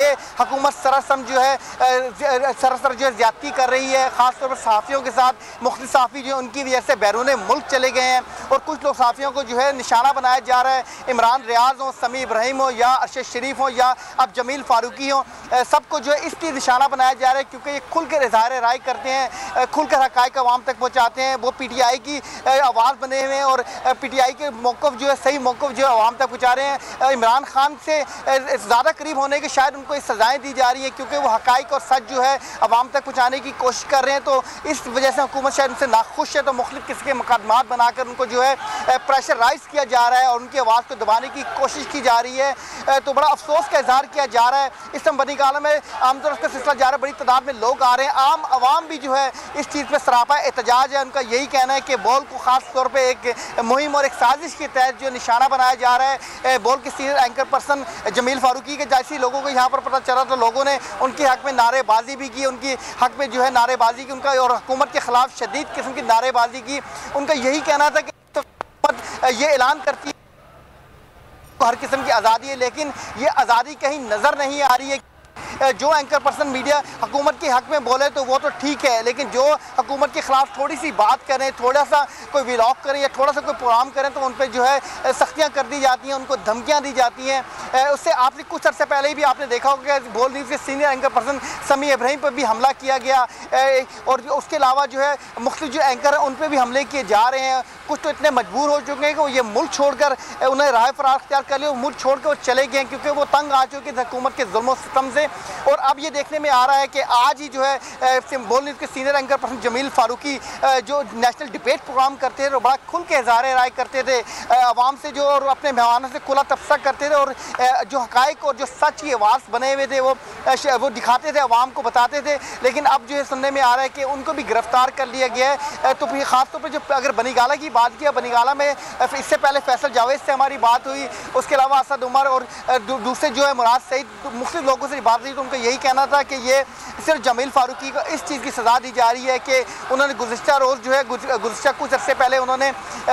ये हुकूमत सरासर जो है ज़्यादती कर रही है, ख़ासतौर पर सहाफ़ियों के साथ। मुख्तलिफ सहाफ़ी जो उनकी वजह से बैरून मुल्क चले गए हैं और कुछ लोग सहाफ़ियों को जो है निशाना बनाया जा रहा है। इमरान रियाज हो, समी इब्राहिम हो या अरशद शरीफ हो या अब जमील फारूकी हो, सबको जो है इसलिए निशाना बनाया जा रहा है क्योंकि ये खुलकर इज़हार राय करते हैं, खुलकर हक़ाइक़ अवाम तक पहुँचाते हैं। वो PTI की आवाज़ बने हुए हैं और PTI के मौक़िफ़ जो है सही मौक़िफ़ जो है अवाम तक पहुँचा रहे हैं। इमरान खान से ज़्यादा करीब होने के शायद उनको सज़ाएँ दी जा रही है क्योंकि वो हक़ाइक़ और सच जो है अवाम तक पहुँचाने की कोशिश कर रहे हैं। तो इस वजह से हुकूमत शायद उनसे नाखुश है, तो मुख्तलिफ किस्म के मुकदमात बनाकर उनको जो है प्रेशराइज़ किया जा रहा है और उनकी आवाज़ को दबाने की कोशिश की जा रही है। तो बड़ा अफसोस का इज़हार किया जा रहा है। इस समय बनी गाला में आमतौर पर सिलसिला जा रहा है, बड़ी तादाद में लोग आ रहे हैं। आम आवाम भी जो है इस चीज़ पर सरापा एहतजाज है। उनका यही कहना है कि बोल को ख़ास तौर पर एक मुहिम और एक साजिश के तहत जो निशाना बनाया जा रहा है। बोल के senior anchor person Jameel Farooqui के जैसी लोगों को यहाँ पर पता चला तो लोगों ने उनके हक़ में नारेबाजी भी की, उनकी हक़ में जो है नारेबाजी की उनका, और हुकूमत के ख़िलाफ़ शदीद किस्म की नारेबाजी की। उनका यही कहना था कि ये ऐलान करती है हर किस्म की आज़ादी है, लेकिन ये आज़ादी कहीं नज़र नहीं आ रही है। जो एंकर पर्सन मीडिया हुकूमत के हक़ में बोले तो वो तो ठीक है, लेकिन जो हुकूमत के ख़िलाफ़ थोड़ी सी बात करें, थोड़ा सा कोई व्लॉग करें या थोड़ा सा कोई प्रोग्राम करें तो उन पर जो है सख्तियाँ कर दी जाती हैं, उनको धमकियाँ दी जाती हैं। उससे आपने कुछ अर्से पहले भी आपने देखा होगा कि बोल न्यूज़ के सीनियर एंकर पर्सन समी इब्राहिम पर भी हमला किया गया और उसके अलावा जो है मुख्तलिफ जो एंकर हैं उन पर भी हमले किए जा रहे हैं। कुछ तो इतने मजबूर हो चुके हैं कि वो ये मुल्क छोड़कर उन्हें राह फरार अख्तियार कर लिया, मुल्क छोड़ कर वो चले गए हैं क्योंकि वो तंग आ चुके थे हुकूमत के जुल्म सितम से। और अब ये देखने में आ रहा है कि आज ही जो है बोल न्यूज़ के senior anchor person Jameel Farooqui जो नेशनल डिबेट प्रोग्राम करते थे और बड़ा खुल के इज़हार राय करते थे आवाम से जो, और अपने मेहमानों से खुला तबसरा करते थे और जो हक़ाइक़ और जो सच की आवाज़ बने हुए थे वो दिखाते थे, आवाम को बताते थे। लेकिन अब जो है सुनने में आ रहा है कि उनको भी गिरफ़्तार कर लिया गया है। तो फिर ख़ासतौर पर जो अगर बनीगाला की बात किया, बनीगाला में इससे पहले फैसल जावेद से हमारी बात हुई, उसके अलावा असद उमर और दूसरे जो है मुराद सईद मुख्तलिफ लोगों से बात हुई तो उनका यही कहना था कि ये सिर्फ जमील फारूकी को इस चीज़ की सज़ा दी जा रही है कि उन्होंने गुज़िश्ता रोज़ जो है गुज़िश्ता कुछ अर्से पहले उन्होंने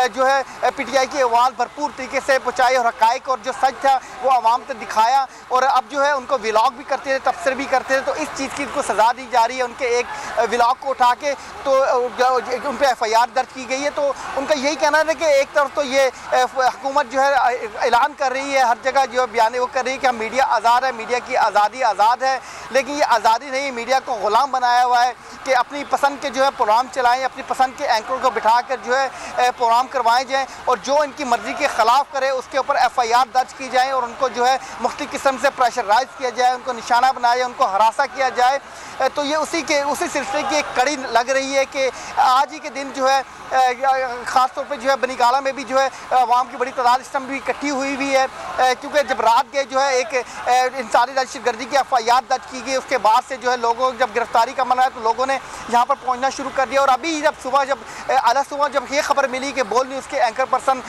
जो है PTI की आवाज़ भरपूर तरीके से पहुँचाई और हक़ाइक़ और जो सच था वो आवाम तक दिखाया, और अब जो है उनको व्लॉग भी करते थे, तबसरे भी करते थे। तो इस चीज़ की उनको सज़ा दी जा रही है। उनके एक व्लॉग को उठा के तो उन पर FIR दर्ज की गई है। तो उनका यही कहना है कि एक तरफ तो ये हुकूमत जो है ऐलान कर रही है, हर जगह जो बयान वो कर रही है कि हम मीडिया आज़ाद है, मीडिया की आज़ादी आज़ाद है, लेकिन ये आज़ादी नहीं, मीडिया को ग़ुलाम बनाया हुआ है कि अपनी पसंद के जो है प्रोग्राम चलाएं, अपनी पसंद के एंकर को बिठा कर जो है प्रोग्राम करवाए जाएँ और जो इनकी मर्ज़ी के ख़िलाफ़ करे उसके ऊपर FIR दर्ज की जाए और उनको जो है मुख्तलिफ़ किस्म से प्रेशराइज़ किया जाए, उनको निशाना बनाया जाए, उनको हरासा किया जाए। तो ये उसी सिलसिले की एक कड़ी लग रही है कि आज ही के दिन जो है ख़ास तौर पे जो है बनीगाला में भी जो है आवाम की बड़ी तादाद इस टाइम भी इकट्ठी हुई भी है, क्योंकि जब रात गए जो है एक इंसानी दहशतगर्दी की FIR दर्ज की गई, उसके बाद से जो है लोगों जब गिरफ्तारी का मन आया तो लोगों ने यहाँ पर पहुँचना शुरू कर दिया। और अभी जब सुबह जब ये खबर मिली कि बोल न्यूज़ के एंकर पर्सन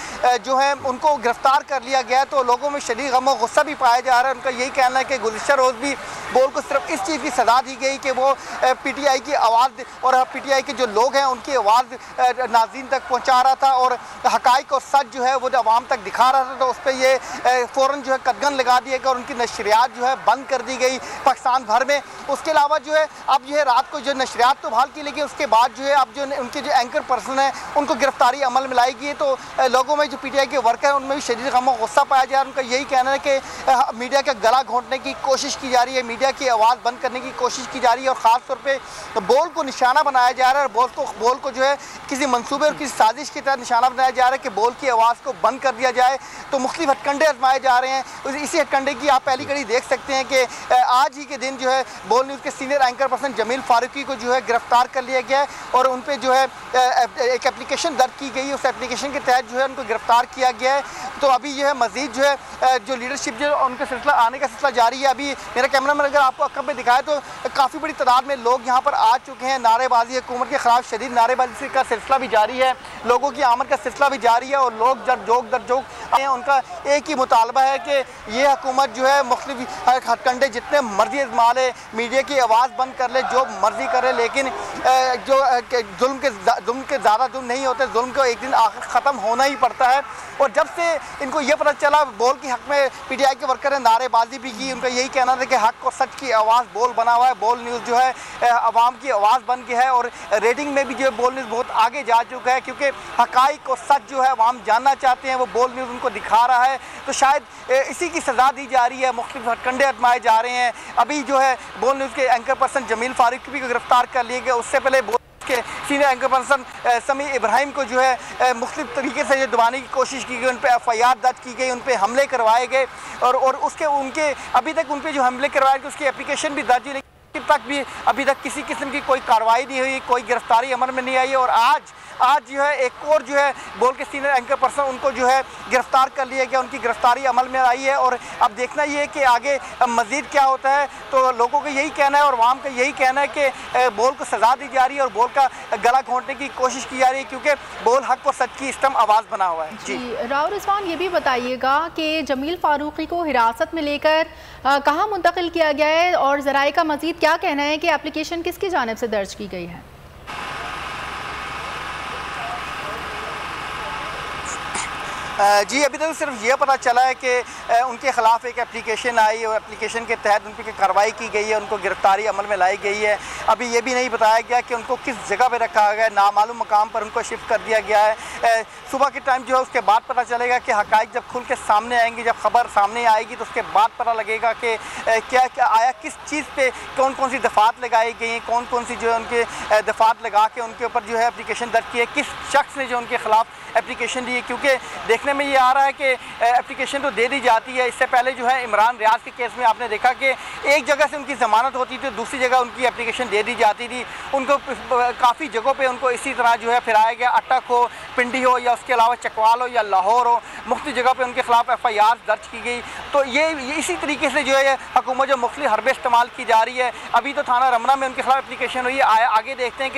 जो है उनको गिरफ्तार कर लिया गया तो लोगों में शदीद गम और गुस्सा भी पाया जा रहा है। उनका यही कहना है कि गुज़िश्ता रोज़ भी बोल को सिर्फ इस चीज़ की सज़ा दी गई कि वो PTI की आवाज़ और PTI के जो लोग हैं उनकी आवाज़ नाज़रीन तक पहुँचा रहा था और हक़ाइक़ और सच जो है वो आवाम तक दिखा रहा था। तो उस पर ये फ़ौरन जो है कदगन लगा दिया गया और उनकी नशरियात जो है बंद कर दी गई पाकिस्तान भर में। उसके अलावा जो है अब जो है रात को जो नशरियात तो बहाल की, लेकिन उसके बाद जो है अब जो उनके जो एंकर पर्सन है उनको गिरफ्तारी अमल में लाई गई। तो लोगों में जो PTI के वर्कर हैं उनमें भी शदीद गम और गुस्सा पाया जा रहा है। उनका यही कहना है कि मीडिया का गला घोंटने की कोशिश की जा रही है, मीडिया की आवाज़ बंद करने की कोशिश की जा रही है और ख़ास तौर पर बोल को निशाना बनाया जा रहा है और बोल को जो है किसी मंसूबे और किसी साजिश की तरह निशाना बनाया जा रहा है कि बोल की आवाज़ को बंद कर दिया जाए। तो मुख्तलिफ हथकंडे आजमाए जा रहे हैं। इसी हथकंडे की आप पहली कड़ी देख सकते हैं कि आज ही के दिन जो है बोल न्यूज़ के senior anchor person Jameel Farooqui को जो है गिरफ्तार कर लिया गया है और उन पर जो है एक एप्लीकेशन दर्ज की गई है। उस एप्लीकेशन के तहत जो है उनको गिरफ्तार किया गया है। तो अभी जो है मज़ीद जो है जो लीडरशिप जो उनका सिलसिला आने का सिलसिला जारी है। अभी मेरा कैमरा मैन अगर आपको अक्कब में दिखाए तो काफ़ी बड़ी तादाद में लोग यहाँ पर आ चुके हैं। नारेबाजी हुकूमत के ख़िलाफ़ शदीद नारेबाजी का सिलसिला भी जारी है, लोगों की आमद का सिलसिला भी जारी है और लोग जब जोक दर जोक आए हैं उनका एक ही मुतालबा है कि ये हुकूमत जो है मुख्तलिफ हथकंडे जितने मर्जी इस्तेमाल है, मीडिया की आवाज़ बंद कर ले, जो मर्जी करे, लेकिन जो जुल्म के ज़्यादा जुल्म नहीं होते, जुल्म को एक दिन आखिर ख़त्म होना ही पड़ता है। और जब से इनको ये पता चला बोल के हक़ में पीटीआई के वर्कर ने नारेबाजी भी की, उनका यही कहना था कि हक़ और सच की आवाज़ बोल बना हुआ है, बोल न्यूज़ जो है आवाम की आवाज़ बन गया है और रेटिंग में भी जो है बोल न्यूज़ बहुत आगे जा चुका है, क्योंकि हक़ाइक़ और सच जो है आवाम जानना चाहते हैं, वो बोल न्यूज़ उनको दिखा रहा है। तो शायद इसी की सज़ा दी जा रही है, मुख्तलिफ हथकंडे आजमाए जा रहे हैं। अभी जो है बोल न्यूज़ के एंकर पर्सन जमील फारूकी भी को गिरफ्तार कर लिए गए, उससे पहले के सीनियर एंकर पर्सन समी इब्राहिम को जो है मुख्तलिफ तरीके से जो दबाने की कोशिश की गई, उन पर FIR दर्ज की गई, उन पर हमले करवाए गए और उसके उनके अभी तक उन पर जो हमले करवाए गए उसकी एप्लीकेशन भी दर्ज हुई, तक भी अभी तक किसी किस्म की कोई कार्रवाई नहीं हुई, कोई गिरफ्तारी अमल में नहीं आई। और आज जो है एक और जो है बोल के सीनियर एंकर पर्सन उनको जो है गिरफ्तार कर लिया गया, उनकी गिरफ्तारी अमल में आई है। और अब देखना ये है कि आगे मज़ीद क्या होता है। तो लोगों का यही कहना है और आवाम का यही कहना है कि बोल को सज़ा दी जा रही है और बोल का गला घोंटने की कोशिश की जा रही है, क्योंकि बोल हक़ और सच की इस्टम आवाज़ बना हुआ है। जी राव रिजवान, ये भी बताइएगा कि जमील फारूकी को हिरासत में लेकर कहाँ मुंतकिल किया गया है और ज़राए का मज़ीद क्या कहना है कि एप्लीकेशन किसकी जानिब से दर्ज की गई है? जी अभी तक सिर्फ ये पता चला है कि उनके ख़िलाफ़ एक एप्लीकेशन आई और एप्लीकेशन के तहत उन पर कार्रवाई की गई है, उनको गिरफ्तारी अमल में लाई गई है। अभी ये भी नहीं बताया गया कि उनको किस जगह पे रखा गया है, नामालूम मकाम पर उनको शिफ्ट कर दिया गया है। सुबह के टाइम जो है उसके बाद पता चलेगा कि हक़ाइक़ जब खुल के सामने आएंगे, जब खबर सामने आएगी तो उसके बाद पता लगेगा कि क्या क्या आया, किस चीज़ पर कौन कौन सी दफ़ात लगाई गई हैं, कौन कौन सी जो है उनके दफ़ात लगा के उनके ऊपर जो है एप्लीकेशन दर्ज की है, किस शख्स ने जो उनके ख़िलाफ़ एप्लीकेशन दी है। क्योंकि देखने में ये आ रहा है कि एप्लीकेशन तो दे दी जाती है। इससे पहले जो है इमरान रियाज के केस में आपने देखा कि एक जगह से उनकी ज़मानत होती थी, दूसरी जगह उनकी एप्लीकेशन दे दी जाती थी। उनको काफ़ी जगहों पे उनको इसी तरह जो है फिराया गया, अटक हो, पिंडी हो या उसके अलावा चकवाल हो या लाहौर हो, मुख्तलिफ जगह पे उनके खिलाफ FIR दर्ज की गई। तो ये इसी तरीके से जो है हुकूमत जो मुख्तलिफ हरबे इस्तेमाल की जा रही है। अभी तो थाना रमना में उनके खिलाफ एप्लीकेशन हुई है, आगे देखते हैं कि